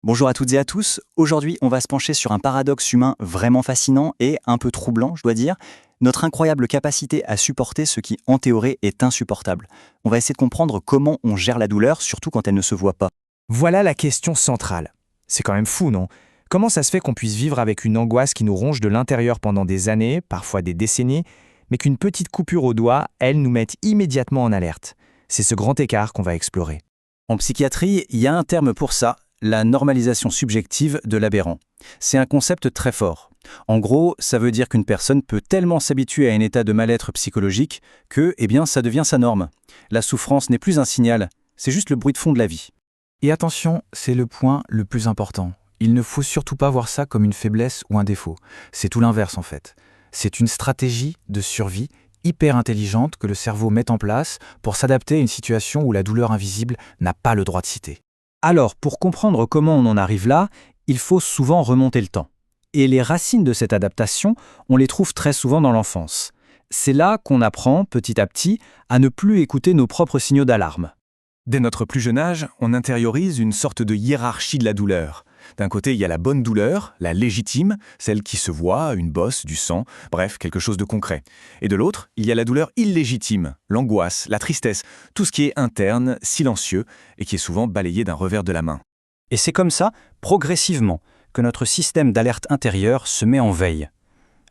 Bonjour à toutes et à tous. Aujourd'hui, on va se pencher sur un paradoxe humain vraiment fascinant et un peu troublant, je dois dire. Notre incroyable capacité à supporter ce qui, en théorie, est insupportable. On va essayer de comprendre comment on gère la douleur, surtout quand elle ne se voit pas. Voilà la question centrale. C'est quand même fou, non? Comment ça se fait qu'on puisse vivre avec une angoisse qui nous ronge de l'intérieur pendant des années, parfois des décennies, mais qu'une petite coupure au doigt, elle, nous mette immédiatement en alerte? C'est ce grand écart qu'on va explorer. En psychiatrie, il y a un terme pour ça, la normalisation subjective de l'aberrant. C'est un concept très fort. En gros, ça veut dire qu'une personne peut tellement s'habituer à un état de mal-être psychologique que, ça devient sa norme. La souffrance n'est plus un signal, c'est juste le bruit de fond de la vie. Et attention, c'est le point le plus important. Il ne faut surtout pas voir ça comme une faiblesse ou un défaut. C'est tout l'inverse en fait. C'est une stratégie de survie hyper intelligente que le cerveau met en place pour s'adapter à une situation où la douleur invisible n'a pas le droit de citer. Alors, pour comprendre comment on en arrive là, il faut souvent remonter le temps. Et les racines de cette adaptation, on les trouve très souvent dans l'enfance. C'est là qu'on apprend, petit à petit, à ne plus écouter nos propres signaux d'alarme. Dès notre plus jeune âge, on intériorise une sorte de hiérarchie de la douleur. D'un côté, il y a la bonne douleur, la légitime, celle qui se voit, une bosse, du sang, bref, quelque chose de concret. Et de l'autre, il y a la douleur illégitime, l'angoisse, la tristesse, tout ce qui est interne, silencieux, et qui est souvent balayé d'un revers de la main. Et c'est comme ça, progressivement, que notre système d'alerte intérieure se met en veille.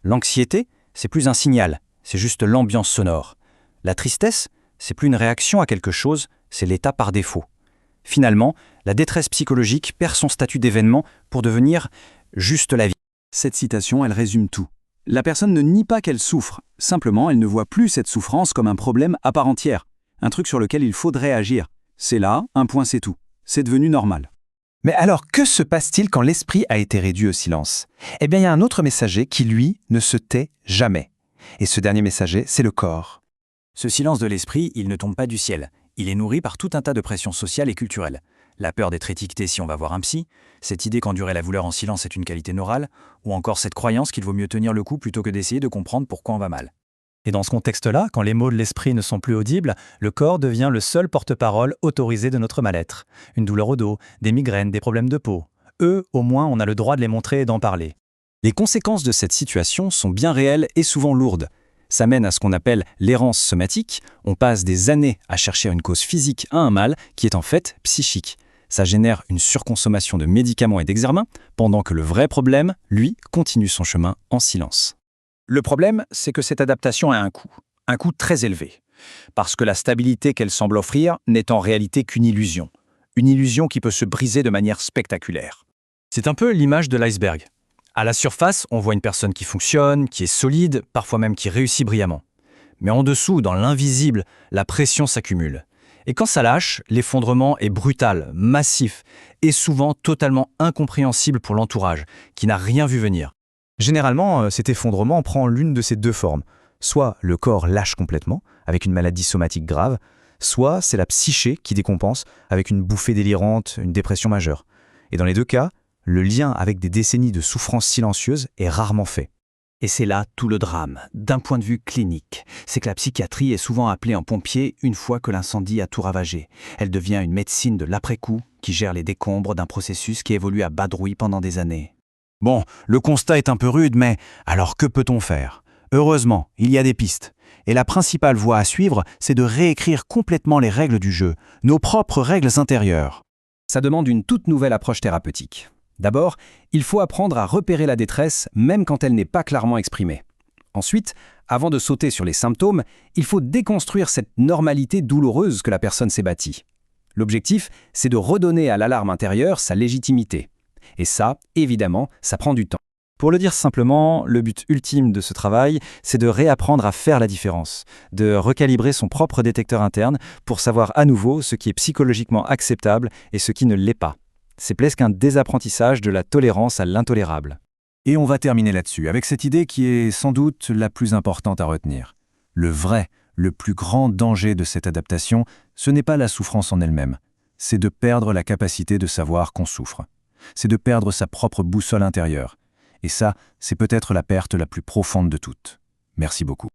L'anxiété, c'est plus un signal, c'est juste l'ambiance sonore. La tristesse, c'est plus une réaction à quelque chose, c'est l'état par défaut. Finalement, la détresse psychologique perd son statut d'événement pour devenir juste la vie. Cette citation, elle résume tout. La personne ne nie pas qu'elle souffre, simplement elle ne voit plus cette souffrance comme un problème à part entière, un truc sur lequel il faudrait agir. C'est là, un point c'est tout. C'est devenu normal. Mais alors, que se passe-t-il quand l'esprit a été réduit au silence? Eh bien, il y a un autre messager qui, lui, ne se tait jamais. Et ce dernier messager, c'est le corps. Ce silence de l'esprit, il ne tombe pas du ciel. Il est nourri par tout un tas de pressions sociales et culturelles. La peur d'être étiqueté si on va voir un psy, cette idée qu'endurer la douleur en silence est une qualité morale, ou encore cette croyance qu'il vaut mieux tenir le coup plutôt que d'essayer de comprendre pourquoi on va mal. Et dans ce contexte-là, quand les mots de l'esprit ne sont plus audibles, le corps devient le seul porte-parole autorisé de notre mal-être. Une douleur au dos, des migraines, des problèmes de peau. Eux, au moins, on a le droit de les montrer et d'en parler. Les conséquences de cette situation sont bien réelles et souvent lourdes. Ça mène à ce qu'on appelle l'errance somatique. On passe des années à chercher une cause physique à un mal qui est en fait psychique. Ça génère une surconsommation de médicaments et d'examens, pendant que le vrai problème, lui, continue son chemin en silence. Le problème, c'est que cette adaptation a un coût très élevé, parce que la stabilité qu'elle semble offrir n'est en réalité qu'une illusion qui peut se briser de manière spectaculaire. C'est un peu l'image de l'iceberg. À la surface, on voit une personne qui fonctionne, qui est solide, parfois même qui réussit brillamment. Mais en dessous, dans l'invisible, la pression s'accumule. Et quand ça lâche, l'effondrement est brutal, massif, et souvent totalement incompréhensible pour l'entourage, qui n'a rien vu venir. Généralement, cet effondrement prend l'une de ces deux formes. Soit le corps lâche complètement, avec une maladie somatique grave, soit c'est la psyché qui décompense avec une bouffée délirante, une dépression majeure. Et dans les deux cas, le lien avec des décennies de souffrance silencieuse est rarement fait. Et c'est là tout le drame, d'un point de vue clinique. C'est que la psychiatrie est souvent appelée en pompier une fois que l'incendie a tout ravagé. Elle devient une médecine de l'après-coup qui gère les décombres d'un processus qui évolue à bas bruit pendant des années. Bon, le constat est un peu rude, mais alors que peut-on faire? Heureusement, il y a des pistes. Et la principale voie à suivre, c'est de réécrire complètement les règles du jeu, nos propres règles intérieures. Ça demande une toute nouvelle approche thérapeutique. D'abord, il faut apprendre à repérer la détresse même quand elle n'est pas clairement exprimée. Ensuite, avant de sauter sur les symptômes, il faut déconstruire cette normalité douloureuse que la personne s'est bâtie. L'objectif, c'est de redonner à l'alarme intérieure sa légitimité. Et ça, évidemment, ça prend du temps. Pour le dire simplement, le but ultime de ce travail, c'est de réapprendre à faire la différence, de recalibrer son propre détecteur interne pour savoir à nouveau ce qui est psychologiquement acceptable et ce qui ne l'est pas. C'est presque un désapprentissage de la tolérance à l'intolérable. Et on va terminer là-dessus, avec cette idée qui est sans doute la plus importante à retenir. Le plus grand danger de cette adaptation, ce n'est pas la souffrance en elle-même, c'est de perdre la capacité de savoir qu'on souffre. C'est de perdre sa propre boussole intérieure. Et ça, c'est peut-être la perte la plus profonde de toutes. Merci beaucoup.